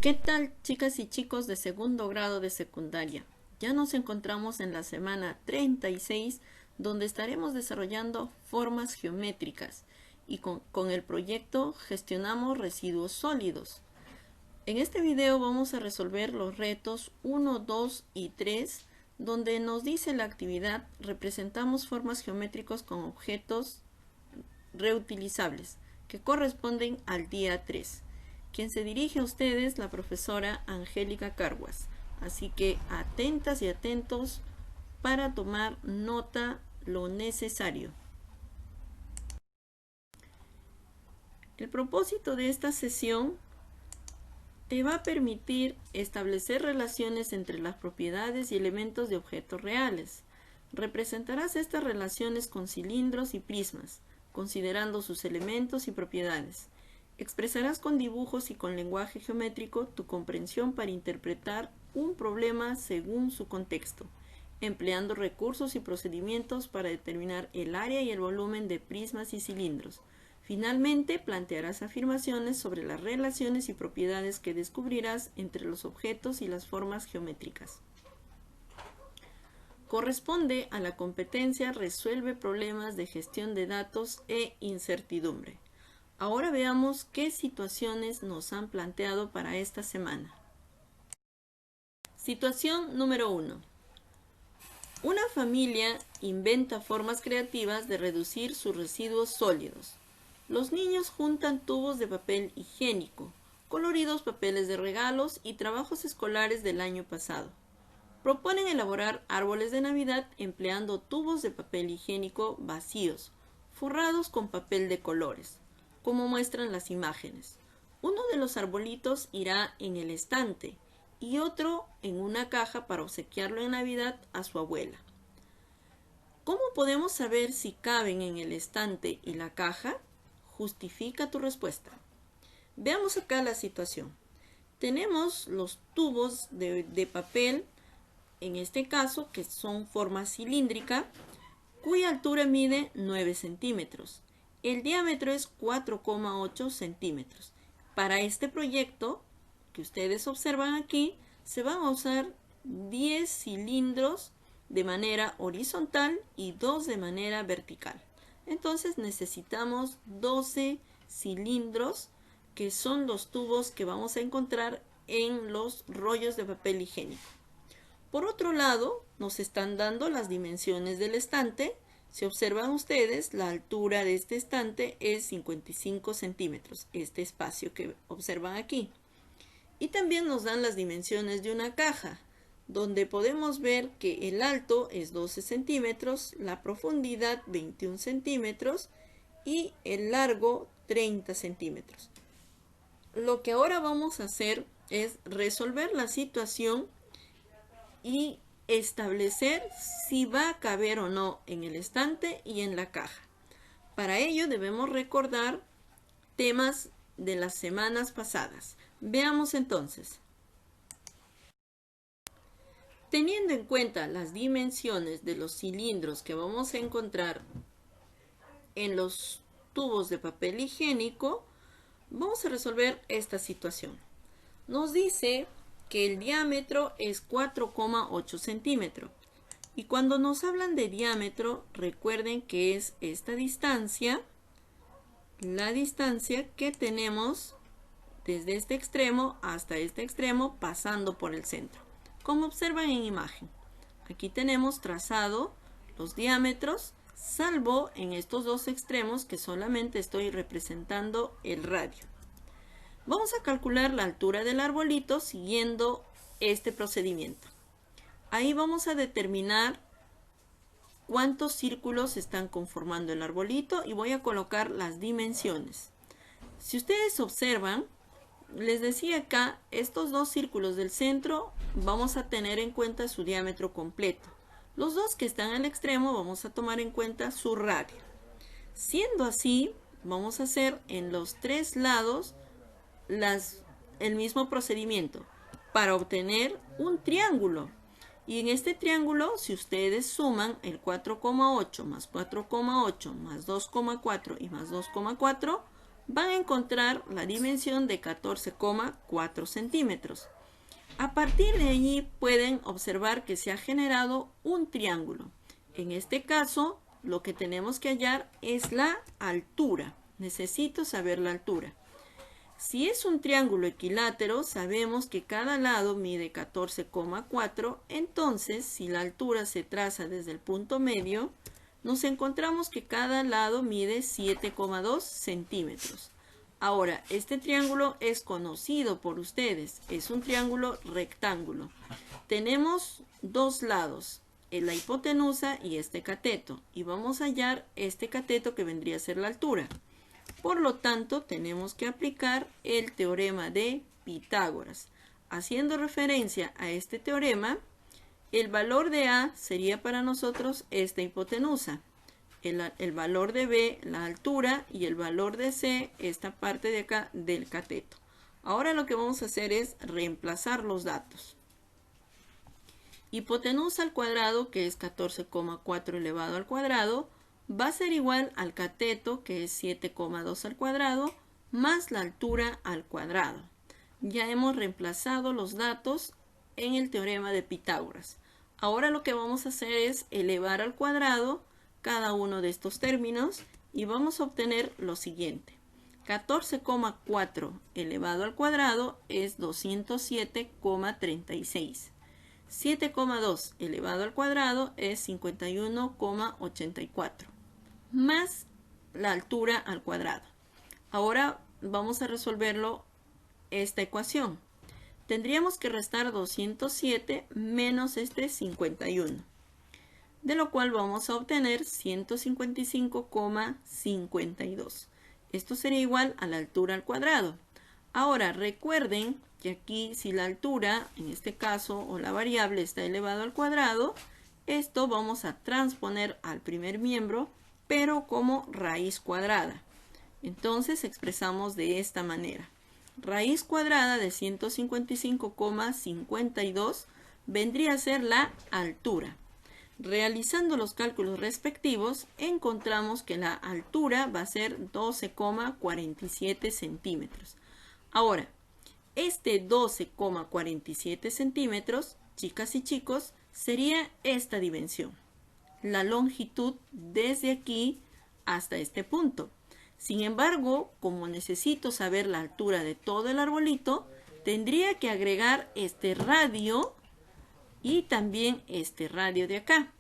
¿Qué tal, chicas y chicos de segundo grado de secundaria? Ya nos encontramos en la semana 36, donde estaremos desarrollando formas geométricas y con el proyecto gestionamos residuos sólidos. En este video vamos a resolver los retos 1, 2 y 3, donde nos dice la actividad representamos formas geométricas con objetos reutilizables, que corresponden al día 3. Quien se dirige a ustedes, la profesora Angélica Carguas. Así que atentas y atentos para tomar nota lo necesario. El propósito de esta sesión te va a permitir establecer relaciones entre las propiedades y elementos de objetos reales. Representarás estas relaciones con cilindros y prismas, considerando sus elementos y propiedades. Expresarás con dibujos y con lenguaje geométrico tu comprensión para interpretar un problema según su contexto, empleando recursos y procedimientos para determinar el área y el volumen de prismas y cilindros. Finalmente, plantearás afirmaciones sobre las relaciones y propiedades que descubrirás entre los objetos y las formas geométricas. Corresponde a la competencia resuelve problemas de gestión de datos e incertidumbre. Ahora veamos qué situaciones nos han planteado para esta semana. Situación número 1. Una familia inventa formas creativas de reducir sus residuos sólidos. Los niños juntan tubos de papel higiénico, coloridos papeles de regalos y trabajos escolares del año pasado. Proponen elaborar árboles de Navidad empleando tubos de papel higiénico vacíos, forrados con papel de colores, como muestran las imágenes. Uno de los arbolitos irá en el estante y otro en una caja para obsequiarlo en Navidad a su abuela. ¿Cómo podemos saber si caben en el estante y la caja? Justifica tu respuesta. Veamos acá la situación. Tenemos los tubos de papel, en este caso, que son forma cilíndrica, cuya altura mide 9 centímetros. El diámetro es 4,8 centímetros. Para este proyecto, que ustedes observan aquí, se van a usar 10 cilindros de manera horizontal y 2 de manera vertical. Entonces necesitamos 12 cilindros, que son los tubos que vamos a encontrar en los rollos de papel higiénico. Por otro lado, nos están dando las dimensiones del estante. Si observan ustedes, la altura de este estante es 55 centímetros, este espacio que observan aquí. Y también nos dan las dimensiones de una caja, donde podemos ver que el alto es 12 centímetros, la profundidad 21 centímetros y el largo 30 centímetros. Lo que ahora vamos a hacer es resolver la situación y establecer si va a caber o no en el estante y en la caja. Para ello debemos recordar temas de las semanas pasadas. Veamos entonces. Teniendo en cuenta las dimensiones de los cilindros que vamos a encontrar en los tubos de papel higiénico, vamos a resolver esta situación. Nos dice que el diámetro es 4,8 centímetros. Y cuando nos hablan de diámetro, recuerden que es esta distancia, la distancia que tenemos desde este extremo hasta este extremo pasando por el centro. Como observan en imagen, aquí tenemos trazado los diámetros, salvo en estos dos extremos que solamente estoy representando el radio. Vamos a calcular la altura del arbolito siguiendo este procedimiento. Ahí vamos a determinar cuántos círculos están conformando el arbolito y voy a colocar las dimensiones. Si ustedes observan, les decía acá, estos dos círculos del centro vamos a tener en cuenta su diámetro completo. Los dos que están al extremo vamos a tomar en cuenta su radio. Siendo así, vamos a hacer en los tres lados el mismo procedimiento para obtener un triángulo. Y en este triángulo, si ustedes suman el 4,8 más 4,8 más 2,4 y más 2,4, van a encontrar la dimensión de 14,4 centímetros. A partir de allí pueden observar que se ha generado un triángulo. En este caso, lo que tenemos que hallar es la altura. Necesito saber la altura. Si es un triángulo equilátero, sabemos que cada lado mide 14,4. Entonces, si la altura se traza desde el punto medio, nos encontramos que cada lado mide 7,2 centímetros. Ahora, este triángulo es conocido por ustedes. Es un triángulo rectángulo. Tenemos dos lados, la hipotenusa y este cateto. Y vamos a hallar este cateto que vendría a ser la altura. Por lo tanto, tenemos que aplicar el teorema de Pitágoras. Haciendo referencia a este teorema, el valor de A sería para nosotros esta hipotenusa. El valor de B, la altura, y el valor de C, esta parte de acá del cateto. Ahora lo que vamos a hacer es reemplazar los datos. Hipotenusa al cuadrado, que es 14,4 elevado al cuadrado, va a ser igual al cateto, que es 7,2 al cuadrado, más la altura al cuadrado. Ya hemos reemplazado los datos en el teorema de Pitágoras. Ahora lo que vamos a hacer es elevar al cuadrado cada uno de estos términos y vamos a obtener lo siguiente. 14,4 elevado al cuadrado es 207,36. 7,2 elevado al cuadrado es 51,84. Más la altura al cuadrado. Ahora vamos a resolverlo esta ecuación. Tendríamos que restar 207 menos este 51. De lo cual vamos a obtener 155,52. Esto sería igual a la altura al cuadrado. Ahora recuerden que aquí si la altura, en este caso, o la variable está elevado al cuadrado, esto vamos a transponer al primer miembro, pero como raíz cuadrada. Entonces expresamos de esta manera. Raíz cuadrada de 155,52 vendría a ser la altura. Realizando los cálculos respectivos, encontramos que la altura va a ser 12,47 centímetros. Ahora, este 12,47 centímetros, chicas y chicos, sería esta dimensión. La longitud desde aquí hasta este punto. Sin embargo, como necesito saber la altura de todo el arbolito, tendría que agregar este radio y también este radio de acá.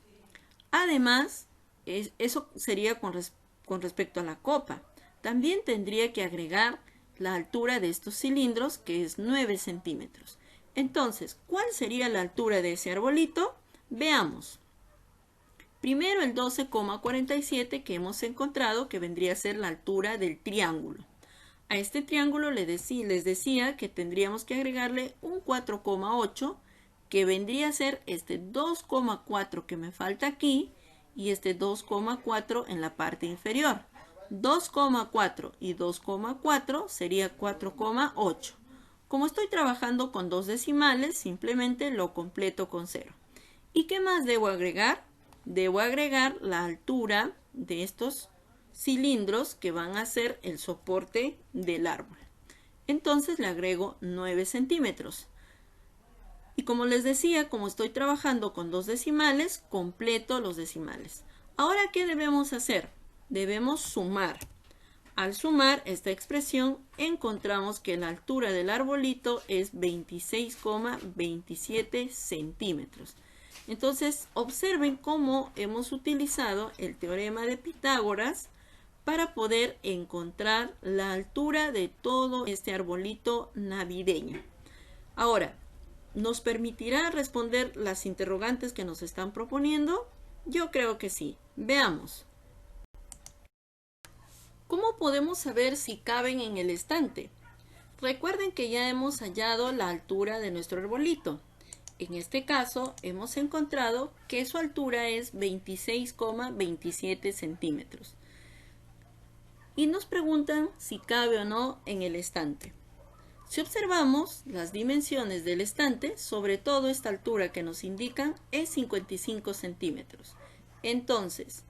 Además, eso sería con respecto a la copa. También tendría que agregar la altura de estos cilindros, que es 9 centímetros. Entonces, ¿cuál sería la altura de ese arbolito? Veamos. Primero el 12,47 que hemos encontrado, que vendría a ser la altura del triángulo. A este triángulo les decía que tendríamos que agregarle un 4,8, que vendría a ser este 2,4 que me falta aquí y este 2,4 en la parte inferior. 2,4 y 2,4 sería 4,8. Como estoy trabajando con dos decimales, simplemente lo completo con 0. ¿Y qué más debo agregar? Debo agregar la altura de estos cilindros que van a ser el soporte del árbol. Entonces le agrego 9 centímetros. Y como les decía, como estoy trabajando con dos decimales, completo los decimales. Ahora, ¿qué debemos hacer? Debemos sumar. Al sumar esta expresión, encontramos que la altura del arbolito es 26,27 centímetros. Entonces, observen cómo hemos utilizado el teorema de Pitágoras para poder encontrar la altura de todo este arbolito navideño. Ahora, ¿nos permitirá responder las interrogantes que nos están proponiendo? Yo creo que sí. Veamos. ¿Cómo podemos saber si caben en el estante? Recuerden que ya hemos hallado la altura de nuestro arbolito. En este caso, hemos encontrado que su altura es 26,27 centímetros. Y nos preguntan si cabe o no en el estante. Si observamos las dimensiones del estante, sobre todo esta altura que nos indican es 55 centímetros. Entonces,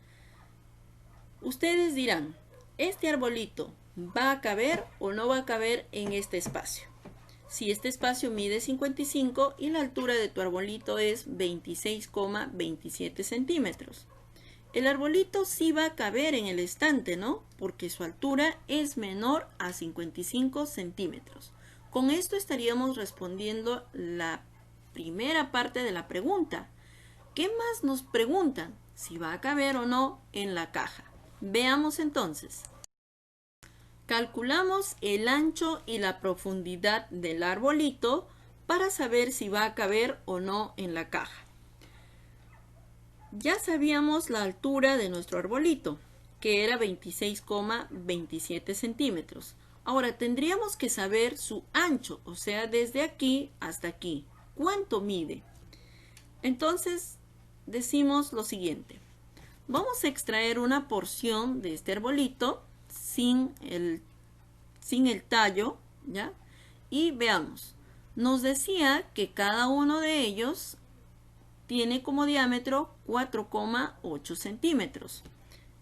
ustedes dirán, ¿este arbolito ¿Va a caber o no va a caber en este espacio? Si este espacio mide 55 y la altura de tu arbolito es 26,27 centímetros. El arbolito sí va a caber en el estante, ¿no? Porque su altura es menor a 55 centímetros. Con esto estaríamos respondiendo la primera parte de la pregunta. ¿Qué más nos preguntan? Si va a caber o no en la caja. Veamos entonces. Calculamos el ancho y la profundidad del arbolito para saber si va a caber o no en la caja. Ya sabíamos la altura de nuestro arbolito, que era 26,27 centímetros. Ahora tendríamos que saber su ancho, o sea, desde aquí hasta aquí. ¿Cuánto mide? Entonces, decimos lo siguiente. Vamos a extraer una porción de este arbolito sin el tallo, ¿ya? Y veamos. Nos decía que cada uno de ellos tiene como diámetro 4,8 centímetros.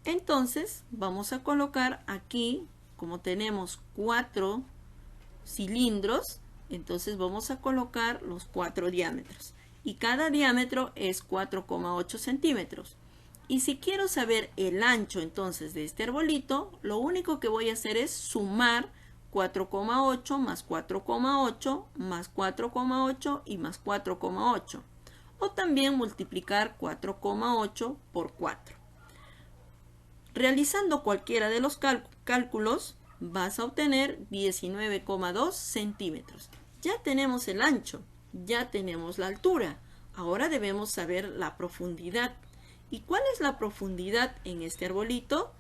Entonces, vamos a colocar aquí, como tenemos 4 cilindros, entonces vamos a colocar los 4 diámetros. Y cada diámetro es 4,8 centímetros. Y si quiero saber el ancho entonces de este arbolito, lo único que voy a hacer es sumar 4,8 más 4,8 más 4,8 y más 4,8. O también multiplicar 4,8 por 4. Realizando cualquiera de los cálculos, vas a obtener 19,2 centímetros. Ya tenemos el ancho, ya tenemos la altura. Ahora debemos saber la profundidad. ¿Y cuál es la profundidad en este arbolito?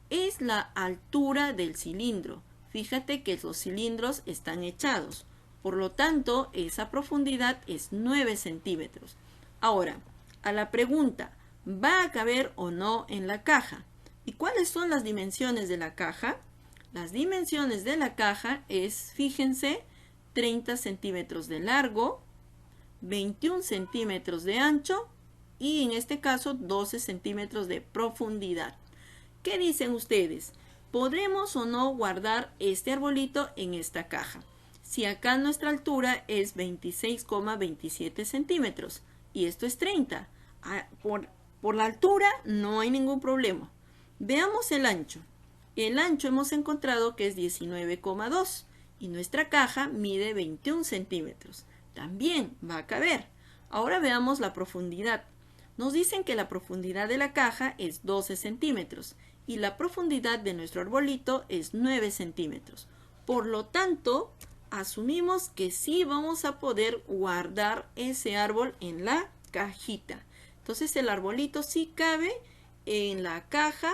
Es la altura del cilindro. Fíjate que los cilindros están echados. Por lo tanto, esa profundidad es 9 centímetros. Ahora, a la pregunta, ¿va a caber o no en la caja? ¿Y cuáles son las dimensiones de la caja? Las dimensiones de la caja es, fíjense, 30 centímetros de largo, 21 centímetros de ancho y en este caso 12 centímetros de profundidad. ¿Qué dicen ustedes? ¿Podremos o no guardar este arbolito en esta caja? Si acá nuestra altura es 26,27 centímetros y esto es 30, por la altura no hay ningún problema. Veamos el ancho. El ancho hemos encontrado que es 19,2 y nuestra caja mide 21 centímetros. También va a caber. Ahora veamos la profundidad. Nos dicen que la profundidad de la caja es 12 centímetros y la profundidad de nuestro arbolito es 9 centímetros. Por lo tanto, asumimos que sí vamos a poder guardar ese árbol en la cajita. Entonces el arbolito sí cabe en la caja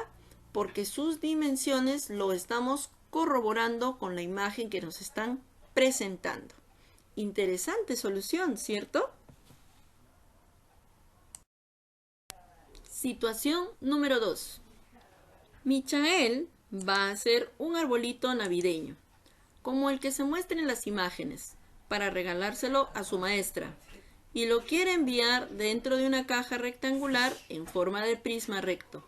porque sus dimensiones lo estamos corroborando con la imagen que nos están presentando. Interesante solución, ¿cierto? Situación número 2. Michael va a hacer un arbolito navideño, como el que se muestra en las imágenes, para regalárselo a su maestra, y lo quiere enviar dentro de una caja rectangular en forma de prisma recto.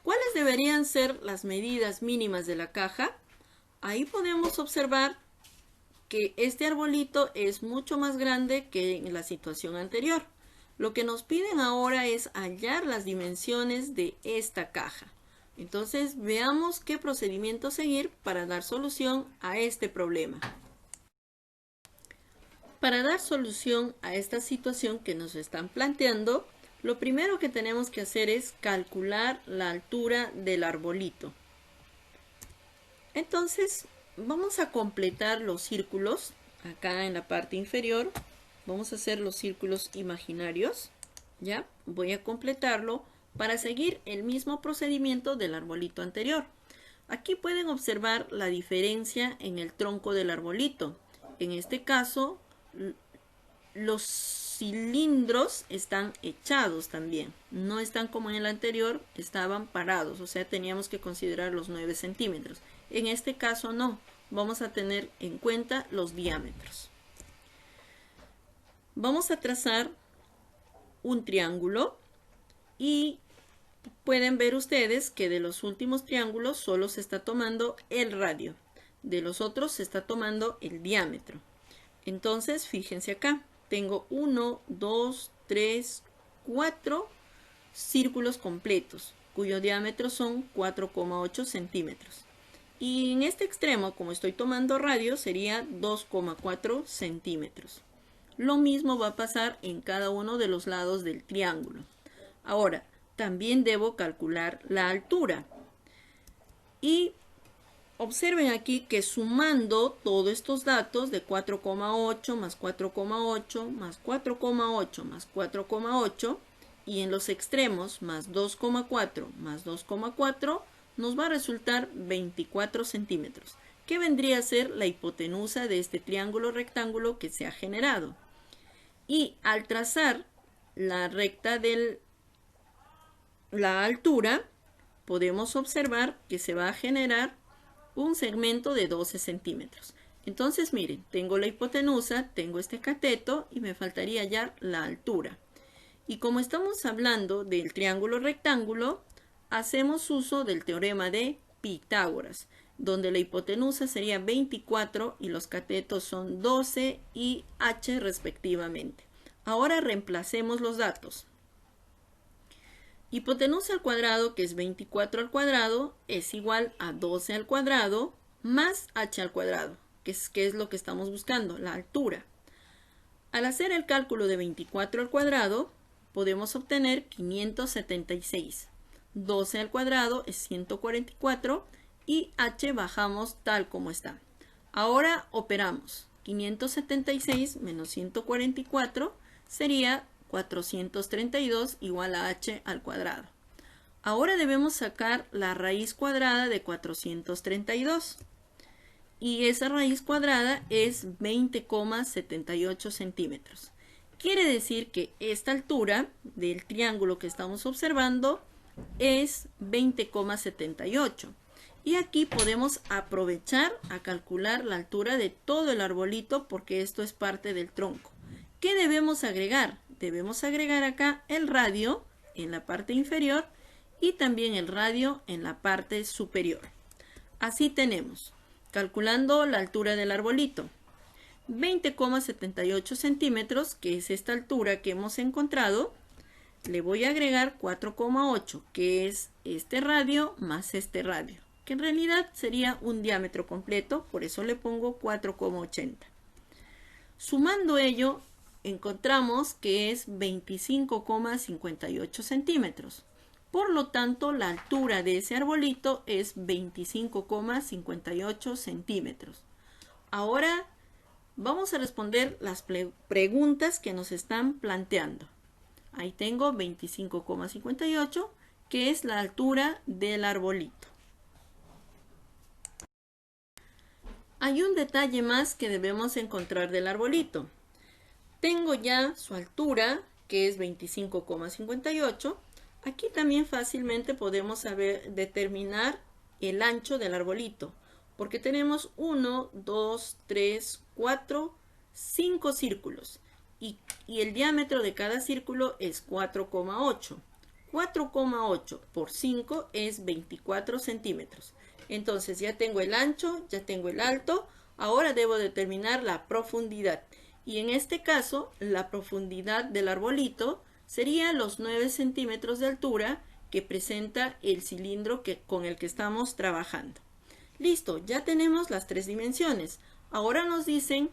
¿Cuáles deberían ser las medidas mínimas de la caja? Ahí podemos observar que este arbolito es mucho más grande que en la situación anterior. Lo que nos piden ahora es hallar las dimensiones de esta caja. Entonces veamos qué procedimiento seguir para dar solución a este problema. Para dar solución a esta situación que nos están planteando, lo primero que tenemos que hacer es calcular la altura del arbolito. Entonces vamos a completar los círculos. Acá en la parte inferior vamos a hacer los círculos imaginarios. ¿Ya? Voy a completarlo para seguir el mismo procedimiento del arbolito anterior. Aquí pueden observar la diferencia en el tronco del arbolito. En este caso, los cilindros están echados también. No están como en el anterior, estaban parados. O sea, teníamos que considerar los 9 centímetros. En este caso no. Vamos a tener en cuenta los diámetros. Vamos a trazar un triángulo y pueden ver ustedes que de los últimos triángulos solo se está tomando el radio. De los otros se está tomando el diámetro. Entonces, fíjense acá. Tengo 1, 2, 3, 4 círculos completos, cuyo diámetro son 4,8 centímetros. Y en este extremo, como estoy tomando radio, sería 2,4 centímetros. Lo mismo va a pasar en cada uno de los lados del triángulo. Ahora, también debo calcular la altura. Y observen aquí que sumando todos estos datos de 4,8 más 4,8 más 4,8 más 4,8 y en los extremos más 2,4 más 2,4 nos va a resultar 24 centímetros, que vendría a ser la hipotenusa de este triángulo rectángulo que se ha generado. Y al trazar la recta de la altura, podemos observar que se va a generar un segmento de 12 centímetros. Entonces, miren, tengo la hipotenusa, tengo este cateto y me faltaría ya la altura. Y como estamos hablando del triángulo rectángulo, hacemos uso del teorema de Pitágoras, donde la hipotenusa sería 24 y los catetos son 12 y h respectivamente. Ahora reemplacemos los datos. Hipotenusa al cuadrado, que es 24 al cuadrado, es igual a 12 al cuadrado más h al cuadrado, que es lo que estamos buscando, la altura. Al hacer el cálculo de 24 al cuadrado, podemos obtener 576. 12 al cuadrado es 144 y h bajamos tal como está. Ahora operamos. 576 menos 144 sería 432 igual a h al cuadrado. Ahora debemos sacar la raíz cuadrada de 432. Y esa raíz cuadrada es 20,78 centímetros. Quiere decir que esta altura del triángulo que estamos observando es 20,78. Y aquí podemos aprovechar a calcular la altura de todo el arbolito porque esto es parte del tronco. ¿Qué debemos agregar? Debemos agregar acá el radio en la parte inferior y también el radio en la parte superior. Así tenemos, calculando la altura del arbolito, 20,78 centímetros, que es esta altura que hemos encontrado. Le voy a agregar 4,8, que es este radio más este radio, que en realidad sería un diámetro completo, por eso le pongo 4,80. Sumando ello, encontramos que es 25,58 centímetros. Por lo tanto, la altura de ese arbolito es 25,58 centímetros. Ahora vamos a responder las preguntas que nos están planteando. Ahí tengo 25,58, que es la altura del arbolito. Hay un detalle más que debemos encontrar del arbolito. Tengo ya su altura, que es 25,58. Aquí también fácilmente podemos determinar el ancho del arbolito, porque tenemos 1, 2, 3, 4, 5 círculos. Y el diámetro de cada círculo es 4,8. 4,8 por 5 es 24 centímetros. Entonces ya tengo el ancho, ya tengo el alto. Ahora debo determinar la profundidad. Y en este caso, la profundidad del arbolito sería los 9 centímetros de altura que presenta el cilindro con el que estamos trabajando. Listo, ya tenemos las tres dimensiones. Ahora nos dicen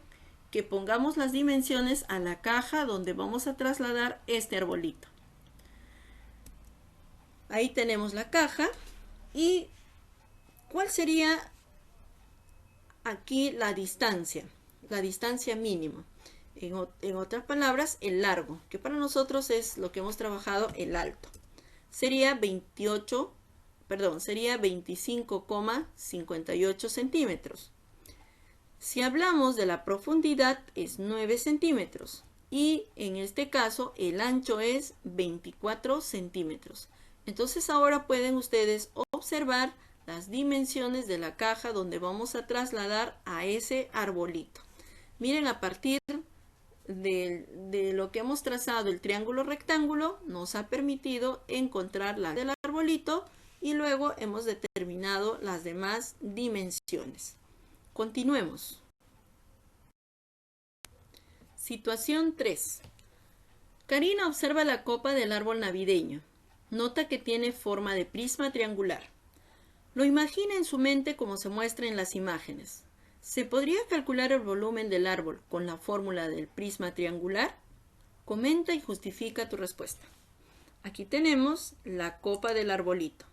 que pongamos las dimensiones a la caja donde vamos a trasladar este arbolito. Ahí tenemos la caja. ¿Y cuál sería aquí la distancia? La distancia mínima. En otras palabras, el largo, que para nosotros es lo que hemos trabajado, el alto. Sería 25,58 centímetros. Si hablamos de la profundidad, es 9 centímetros. Y en este caso, el ancho es 24 centímetros. Entonces ahora pueden ustedes observar las dimensiones de la caja donde vamos a trasladar a ese arbolito. Miren, a partir de lo que hemos trazado, el triángulo rectángulo nos ha permitido encontrar la del arbolito y luego hemos determinado las demás dimensiones. Continuemos. Situación 3. Karina observa la copa del árbol navideño. Nota que tiene forma de prisma triangular. Lo imagina en su mente como se muestra en las imágenes. ¿Se podría calcular el volumen del árbol con la fórmula del prisma triangular? Comenta y justifica tu respuesta. Aquí tenemos la copa del arbolito,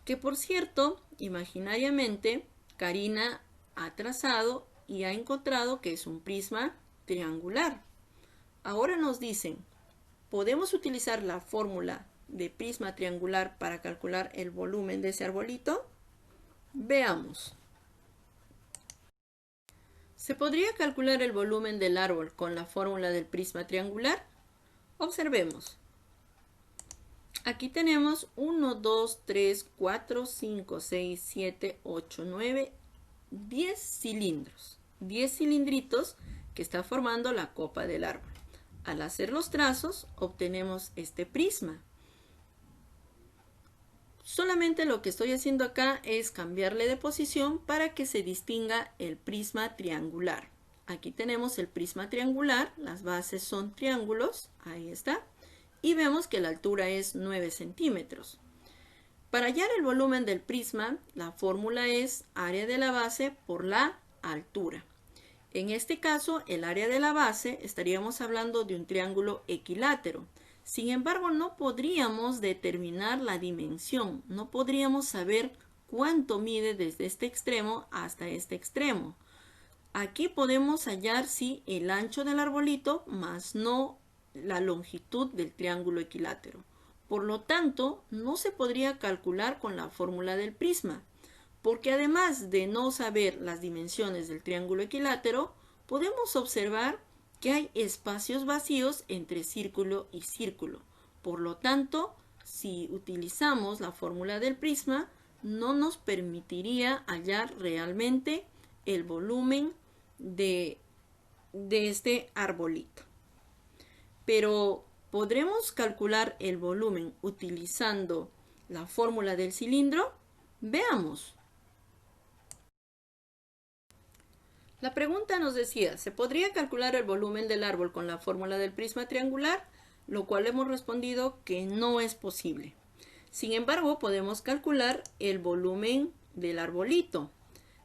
que por cierto, imaginariamente, Karina ha trazado y ha encontrado que es un prisma triangular. Ahora nos dicen, ¿podemos utilizar la fórmula de prisma triangular para calcular el volumen de ese arbolito? Veamos. ¿Se podría calcular el volumen del árbol con la fórmula del prisma triangular? Observemos. Aquí tenemos 1, 2, 3, 4, 5, 6, 7, 8, 9, 10 cilindros. 10 cilindritos que está formando la copa del árbol. Al hacer los trazos obtenemos este prisma. Solamente lo que estoy haciendo acá es cambiarle de posición para que se distinga el prisma triangular. Aquí tenemos el prisma triangular, las bases son triángulos, ahí está. Y vemos que la altura es 9 centímetros. Para hallar el volumen del prisma, la fórmula es área de la base por la altura. En este caso, el área de la base estaríamos hablando de un triángulo equilátero. Sin embargo, no podríamos determinar la dimensión, no podríamos saber cuánto mide desde este extremo hasta este extremo. Aquí podemos hallar sí el ancho del arbolito, más no la longitud del triángulo equilátero. Por lo tanto, no se podría calcular con la fórmula del prisma, porque además de no saber las dimensiones del triángulo equilátero, podemos observar que hay espacios vacíos entre círculo y círculo. Por lo tanto, si utilizamos la fórmula del prisma, no nos permitiría hallar realmente el volumen de este arbolito. Pero ¿podremos calcular el volumen utilizando la fórmula del cilindro? Veamos. La pregunta nos decía, ¿se podría calcular el volumen del árbol con la fórmula del prisma triangular? Lo cual hemos respondido que no es posible. Sin embargo, podemos calcular el volumen del arbolito,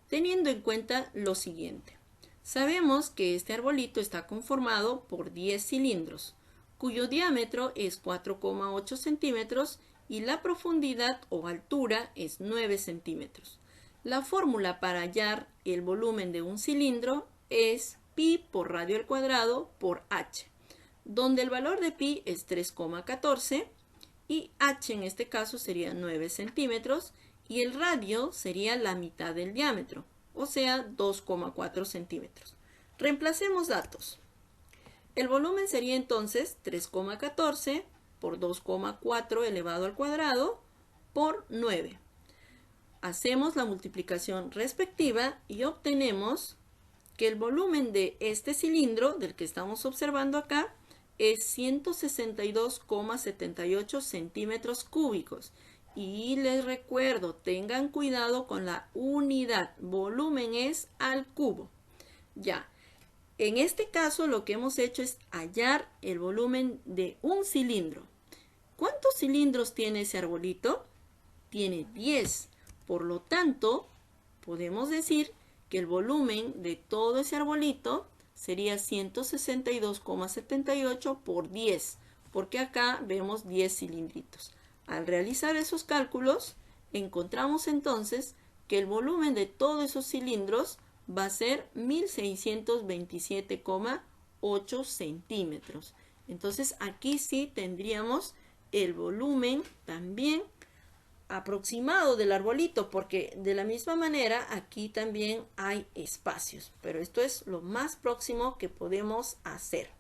teniendo en cuenta lo siguiente. Sabemos que este arbolito está conformado por 10 cilindros, cuyo diámetro es 4,8 centímetros y la profundidad o altura es 9 centímetros. La fórmula para hallar el volumen de un cilindro es pi por radio al cuadrado por h, donde el valor de pi es 3,14 y h en este caso sería 9 centímetros y el radio sería la mitad del diámetro, o sea 2,4 centímetros. Reemplacemos datos. El volumen sería entonces 3,14 por 2,4 elevado al cuadrado por 9. Hacemos la multiplicación respectiva y obtenemos que el volumen de este cilindro, del que estamos observando acá, es 162,78 centímetros cúbicos. Y les recuerdo, tengan cuidado con la unidad. Volumen es al cubo. Ya, en este caso lo que hemos hecho es hallar el volumen de un cilindro. ¿Cuántos cilindros tiene ese arbolito? Tiene 10. Por lo tanto, podemos decir que el volumen de todo ese arbolito sería 162,78 por 10, porque acá vemos 10 cilindritos. Al realizar esos cálculos, encontramos entonces que el volumen de todos esos cilindros va a ser 1627,8 centímetros. Entonces aquí sí tendríamos el volumen también aproximado del arbolito, porque de la misma manera aquí también hay espacios, pero esto es lo más próximo que podemos hacer.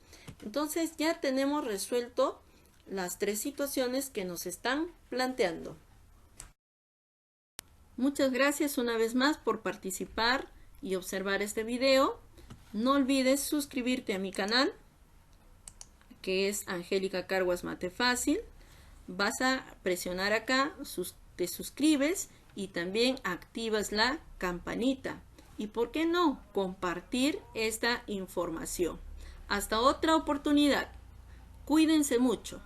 Entonces ya tenemos resuelto las tres situaciones que nos están planteando. Muchas gracias una vez más por participar y observar este video. No olvides suscribirte a mi canal, que es Angélica Carguas Mate Fácil. vas a presionar acá, te suscribes y también activas la campanita. Y por qué no, compartir esta información. Hasta otra oportunidad. Cuídense mucho.